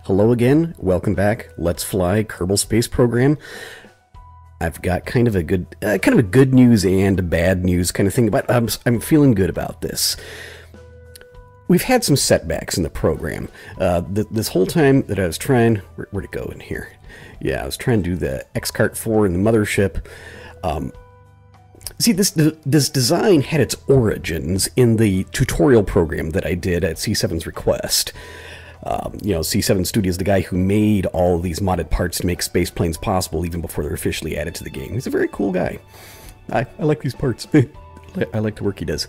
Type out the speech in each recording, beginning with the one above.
Hello again, welcome back. Let's fly Kerbal Space Program. I've got kind of a good news and bad news kind of thing, but I'm feeling good about this. We've had some setbacks in the program. This whole time that I was trying, where'd it go in here? Yeah, I was trying to do the X-Cart 4 in the Mothership. See, this design had its origins in the tutorial program that I did at C7's request. C7 Studio is the guy who made all of these modded parts to make space planes possible even before they're officially added to the game. He's a very cool guy. I like these parts. I like the work he does.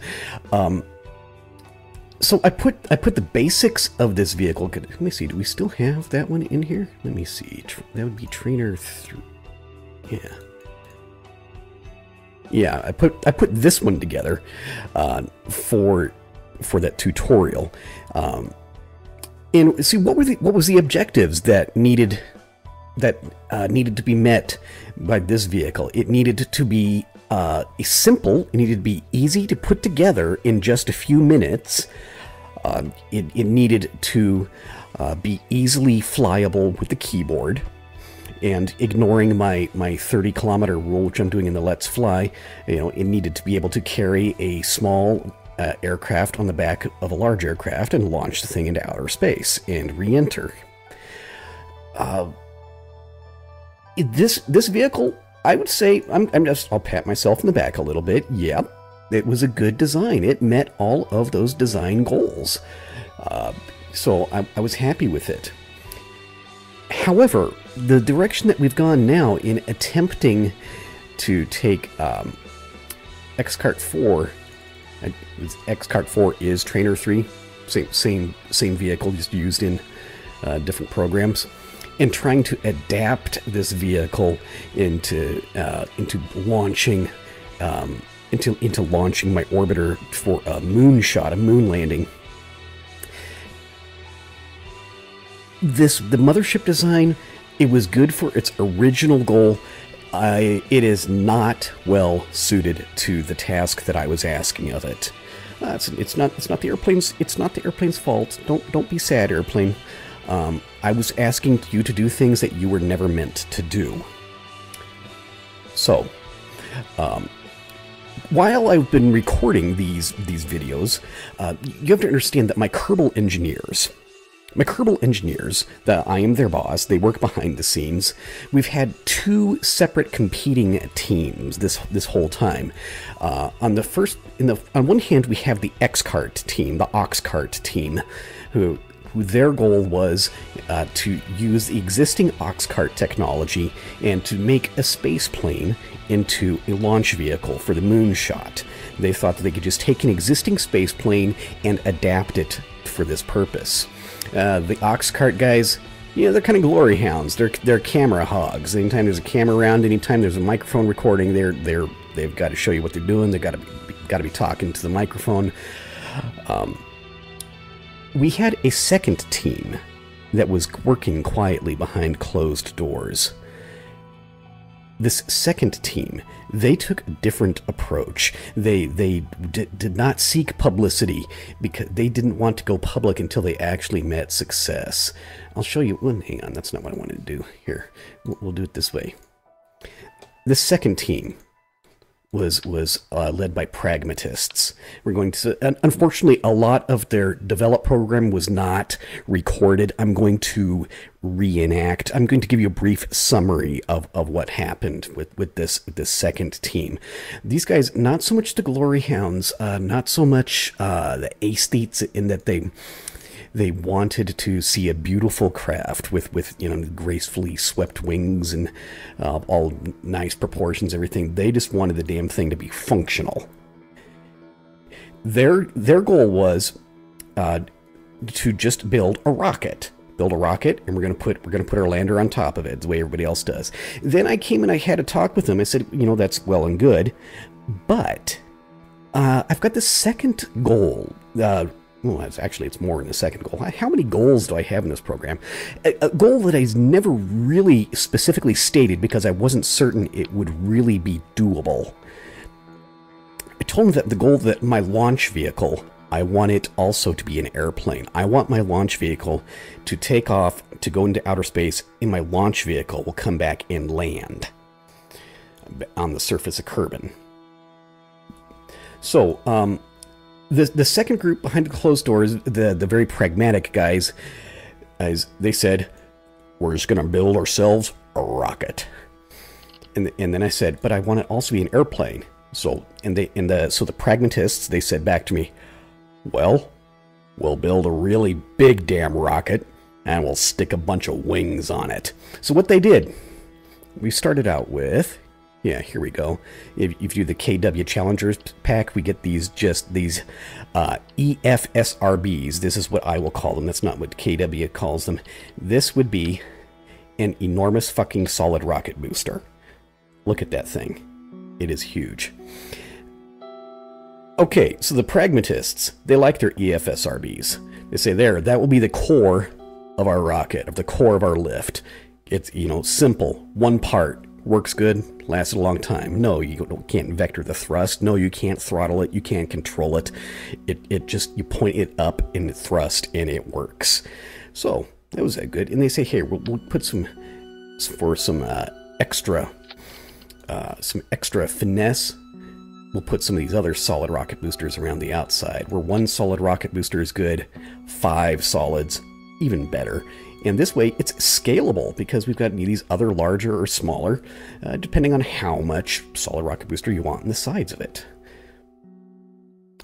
So I put the basics of this vehicle. Let me see. Do we still have that one in here? Let me see. That would be Trainer 3. Yeah. Yeah, I put this one together for that tutorial. And see, what was the objectives that needed to be met by this vehicle? It needed to be simple. It needed to be easy to put together in just a few minutes. It needed to be easily flyable with the keyboard. And ignoring my 30-kilometer rule, which I'm doing in the Let's Fly, it needed to be able to carry a small aircraft on the back of a large aircraft and launch the thing into outer space and re-enter. This vehicle, I would say, I'll pat myself in the back a little bit. Yeah, it was a good design. It met all of those design goals. So I was happy with it. However, the direction that we've gone now in attempting to take X-Cart 4, X-Cart 4 is Trainer 3, same vehicle, just used in different programs, and trying to adapt this vehicle into launching into launching my orbiter for a moon shot, a moon landing. The Mothership design, it was good for its original goal. It is not well suited to the task that I was asking of it. It's not the airplane's fault. Don't be sad, airplane. I was asking you to do things that you were never meant to do. So, while I've been recording these videos, you have to understand that my Kerbal engineers, that I am their boss, they work behind the scenes. We've had two separate competing teams this whole time. On one hand, we have the X-Cart team, the Ox-Cart team, who their goal was to use the existing Ox-Cart technology and to make a space plane into a launch vehicle for the moonshot. They thought that they could just take an existing space plane and adapt it for this purpose. The Ox-Cart guys, they're kind of glory hounds. They're camera hogs. Anytime there's a camera around, anytime there's a microphone recording, they've got to show you what they're doing. They've got to be talking to the microphone. We had a second team that was working quietly behind closed doors. This second team, they took a different approach. They did not seek publicity because they didn't want to go public until they actually met success. I'll show you. Well, hang on, that's not what I wanted to do. Here, we'll do it this way. The second team was led by pragmatists. We're going to, unfortunately, a lot of their develop program was not recorded. I'm going to reenact. I'm going to give you a brief summary of what happened with this second team. These guys, not so much the glory hounds, not so much the aesthetes, in that they wanted to see a beautiful craft with gracefully swept wings and all nice proportions, everything. They just wanted the damn thing to be functional. Their goal was to just build a rocket, and we're gonna put our lander on top of it, the way everybody else does. Then I came and I had a talk with them. I said, that's well and good, but I've got this second goal. Well, it's more in the second goal. How many goals do I have in this program? A goal that I never really specifically stated because I wasn't certain it would really be doable. I told him that the goal that my launch vehicle I want it also to be an airplane. I want my launch vehicle to take off, to go into outer space, and my launch vehicle will come back and land on the surface of Kerbal. So, the second group behind the closed doors, the very pragmatic guys, as they said, we're just going to build ourselves a rocket. And then I said, but I want it also to be an airplane. So, so the pragmatists, they said back to me, well, we'll build a really big damn rocket and we'll stick a bunch of wings on it. So what they did, we started out with, yeah, here we go. If you do the KW Challengers pack, we get these EFSRBs. This is what I will call them. That's not what KW calls them. This would be an enormous fucking solid rocket booster. Look at that thing. It is huge. Okay, so the pragmatists, they like their EFSRBs. They say that will be the core of our rocket, of the core of our lift. It's, simple, one part, works good, lasts a long time. No, you can't vector the thrust. No, you can't throttle it. You can't control it. It just, you point it up in the thrust and it works. So that was good. And they say, hey, we'll put some extra finesse. We'll put some of these other solid rocket boosters around the outside. Where one solid rocket booster is good, 5 solids, even better. And this way, it's scalable because we've got these other larger or smaller, depending on how much solid rocket booster you want on the sides of it.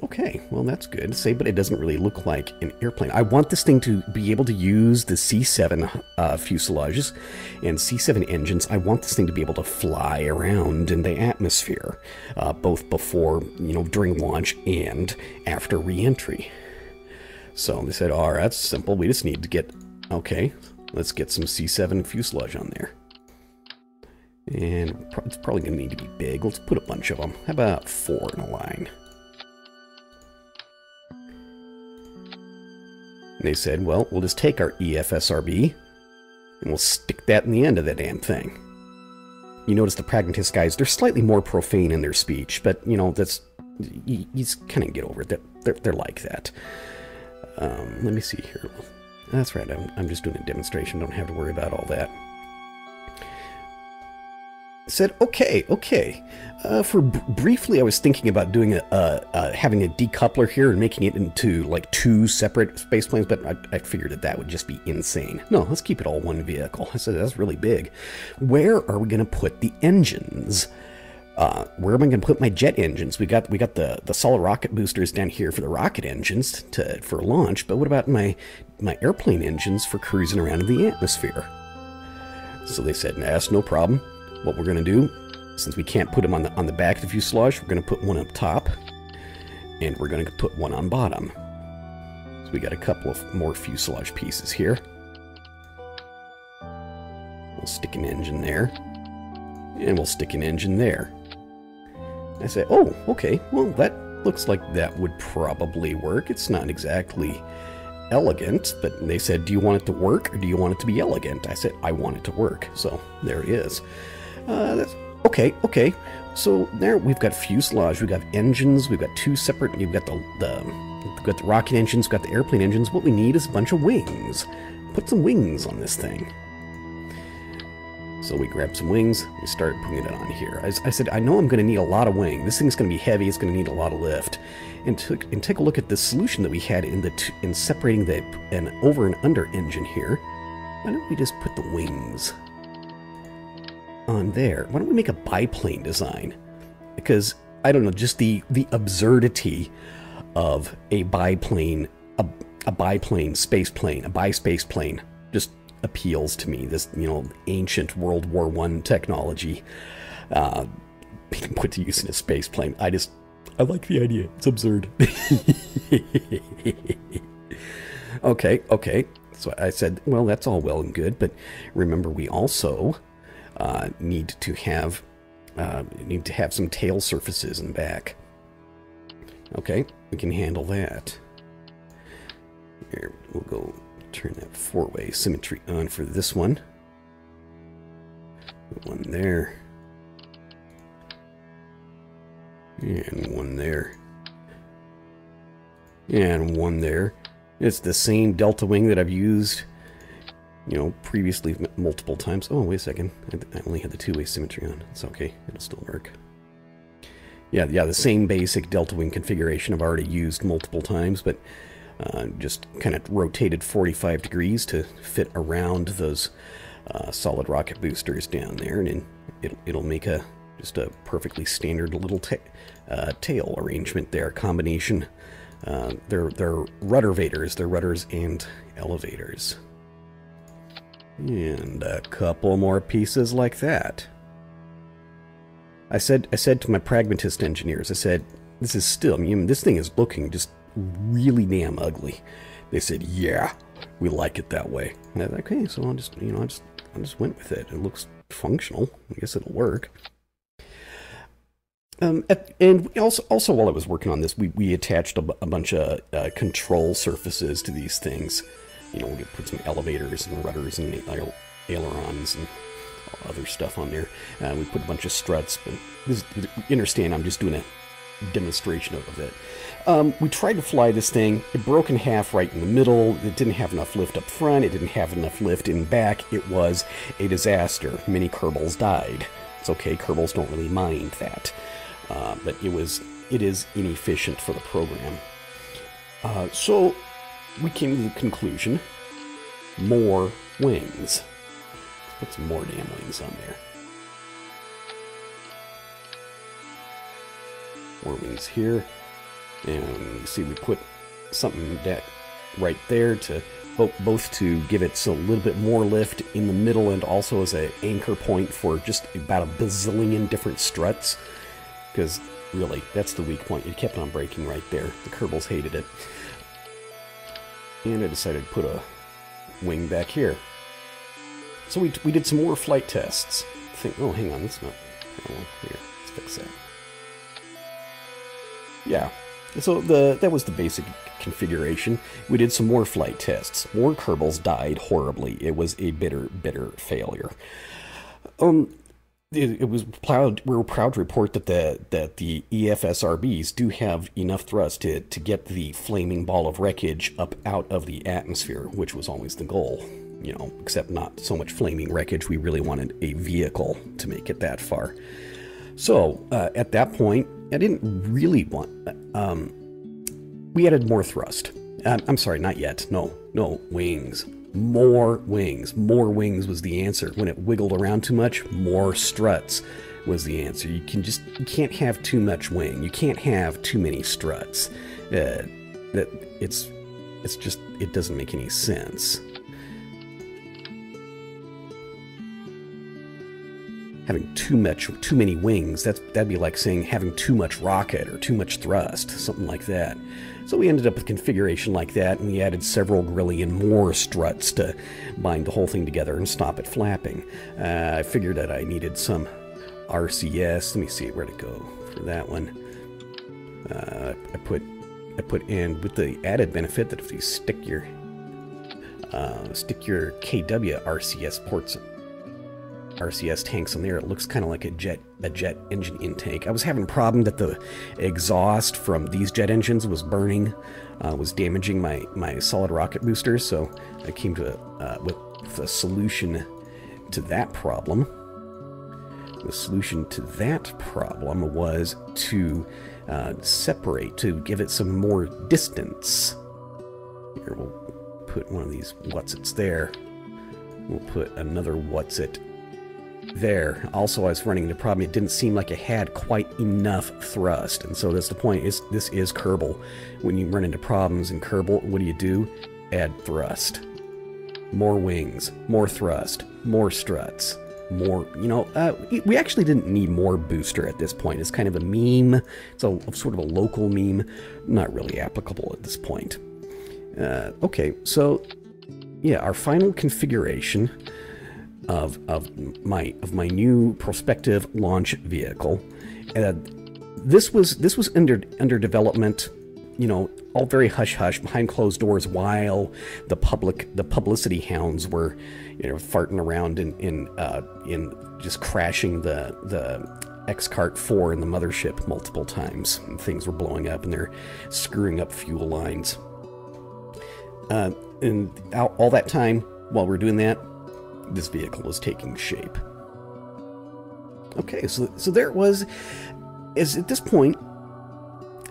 Okay, well that's good to say, but it doesn't really look like an airplane. I want this thing to be able to use the C7 fuselages and C7 engines. I want this thing to be able to fly around in the atmosphere, both before, during launch and after re-entry. So they said, all right, that's simple. We just need to get, okay, let's get some C7 fuselage on there. And it's probably going to need to be big. Let's put a bunch of them. How about 4 in a line? And they said, well, we'll just take our EFSRB and we'll stick that in the end of the damn thing. You notice the pragmatist guys, they're slightly more profane in their speech, but, that's, you kind of get over it. They're like that. Let me see here. That's right, I'm just doing a demonstration. Don't have to worry about all that. Said, okay. Briefly, I was thinking about doing having a decoupler here and making it into like 2 separate space planes, but I figured that would just be insane. No, let's keep it all one vehicle. I said, that's really big. Where are we going to put the engines? Where am I going to put my jet engines? We got the solid rocket boosters down here for the rocket engines for launch, but what about my airplane engines for cruising around in the atmosphere? So they said, that's no problem. What we're going to do, since we can't put them on the back of the fuselage, we're going to put one up top, and we're going to put one on bottom. So we got a couple of more fuselage pieces here. We'll stick an engine there, and we'll stick an engine there. I say, oh, okay, well, that looks like that would probably work. It's not exactly elegant, but they said, do you want it to work, or do you want it to be elegant? I said, I want it to work, so there it is. That's okay. So there we've got fuselage, we've got engines, we've got 2 separate. You've got we've got the rocket engines, we've got the airplane engines. What we need is a bunch of wings. Put some wings on this thing. So we grabbed some wings, we started putting it on here. I said, I know I'm going to need a lot of wing. This thing's going to be heavy. It's going to need a lot of lift. And take a look at the solution that we had in separating an over and under engine here. Why don't we just put the wings on there? Why don't we make a biplane design? Because, I don't know, just the absurdity of a biplane, a biplane, space plane, a bi-space plane, just appeals to me. This, ancient World War I technology being put to use in a space plane. I like the idea. It's absurd. Okay. So I said, well, that's all well and good, but remember, we also need to have some tail surfaces in the back. Okay, we can handle that. Here, we'll go turn that 4-way symmetry on for this one. One there. And one there. and one there. It's the same delta wing that I've used, you know, previously multiple times. Oh, wait a second. I only had the two-way symmetry on. It's okay. It'll still work. Yeah, the same basic delta wing configuration I've already used multiple times, but just kind of rotated 45 degrees to fit around those solid rocket boosters down there, and it'll make just a perfectly standard little tail arrangement there, combination. They're ruddervators. They're rudders and elevators. And a couple more pieces like that. I said to my pragmatist engineers, I said, this is still, I mean, this thing is looking just really damn ugly. They said, yeah, we like it that way. And I was like, okay, so I'll just, you know, I just went with it. It looks functional. I guess it'll work. And also while I was working on this, we attached a bunch of control surfaces to these things. You know, we put some elevators and rudders and ailerons and other stuff on there. We put a bunch of struts, but this, you understand, I'm just doing a demonstration of it. We tried to fly this thing. It broke in half right in the middle. It didn't have enough lift up front. It didn't have enough lift in back. It was a disaster. Many Kerbals died. It's okay, Kerbals don't really mind that. But it is inefficient for the program. So we came to the conclusion, more wings. Let's put some more damn wings on there. More wings here. And you see we put something that right there to both to give it a little bit more lift in the middle and also as an anchor point for just about a bazillion different struts. Because really, that's the weak point. It kept on breaking right there. The Kerbals hated it. And I decided to put a wing back here. So we did some more flight tests. Oh, hang on, that's not... Oh, here, let's fix that. Yeah, so that was the basic configuration. We did some more flight tests. More Kerbals died horribly. It was a bitter, bitter failure. We were proud to report that the EFSRBs do have enough thrust to get the flaming ball of wreckage up out of the atmosphere, which was always the goal. You know, except not so much flaming wreckage. We really wanted a vehicle to make it that far. So at that point, I didn't really want. We added more thrust. I'm sorry, not yet. No, wings. More wings. More wings was the answer. When it wiggled around too much, more struts was the answer. You can't have too much wing. You can't have too many struts. It's just, it doesn't make any sense. Having too many wings, that'd be like saying having too much rocket or too much thrust, something like that. So we ended up with configuration like that, and we added several grillion more struts to bind the whole thing together and stop it flapping. I figured that I needed some RCS. Let me see where to go for that one. I put in with the added benefit that if you stick your KW RCS ports, RCS tanks on there, it looks kind of like a jet engine intake. I was having a problem that the exhaust from these jet engines was burning, was damaging my solid rocket boosters, so I came to with a solution to that problem. The solution to that problem was to separate, to give it some more distance. Here, we'll put one of these whatsits there. We'll put another whatsit there. Also, I was running into a problem. It didn't seem like it had quite enough thrust, and so that's the point. This is Kerbal. When you run into problems in Kerbal, what do? Add thrust. More wings, more thrust, more struts, more, you know, we actually didn't need more booster at this point. It's kind of a meme. It's a sort of a local meme, not really applicable at this point. Okay, so yeah, our final configuration of my new prospective launch vehicle. This was under development, you know, all very hush hush behind closed doors while the publicity hounds were, you know, farting around in just crashing the X-Cart 4 in the Mothership multiple times. And things were blowing up, and they're screwing up fuel lines. And all that time, while we're doing that, this vehicle was taking shape. Okay, so there it was. Is at this point,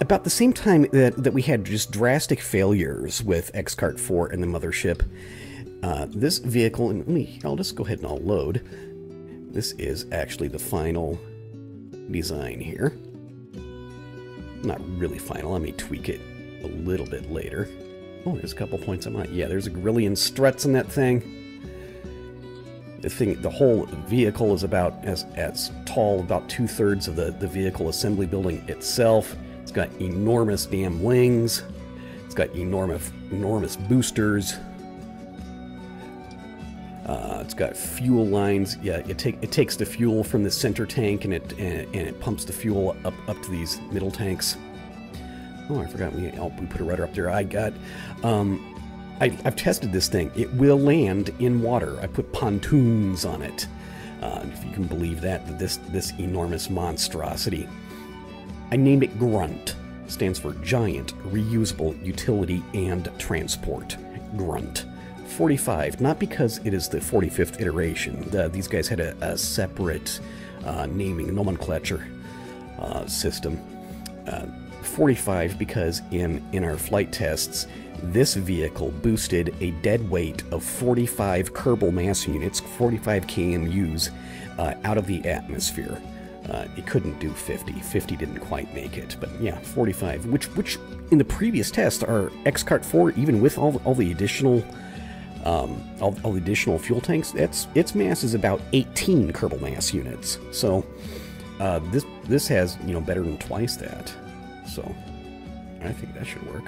about the same time that we had just drastic failures with X-Cart 4 and the Mothership, this vehicle, and I'll just go ahead and I'll load. This is actually the final design here. Not really final, I may tweak it a little bit later. Oh, there's a couple points I might. Yeah, there's a grillion struts in that thing. The whole vehicle is about as tall, about 2/3 of the vehicle assembly building itself. It's got enormous damn wings. It's got enormous boosters. It's got fuel lines. Yeah, it takes the fuel from the center tank and it pumps the fuel up to these middle tanks. Oh, I forgot we put a rudder up there. I've tested this thing. It will land in water. I put pontoons on it. If you can believe that, this enormous monstrosity. I named it Grunt. Stands for Giant, Reusable, Utility, and Transport. Grunt. 45, not because it is the 45th iteration. These guys had a separate naming nomenclature system. 45 because in our flight tests, this vehicle boosted a dead weight of 45 Kerbal mass units, 45 kMUs, out of the atmosphere. It couldn't do 50. 50 didn't quite make it, but yeah, 45. Which in the previous test, our X-Cart 4, even with all the additional all the additional fuel tanks, its mass is about 18 Kerbal mass units. So this has better than twice that. So I think that should work.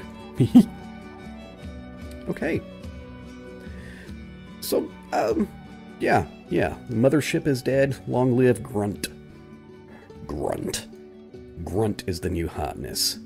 Okay. So, yeah. The Mothership is dead. Long live Grunt. Grunt. Grunt is the new hotness.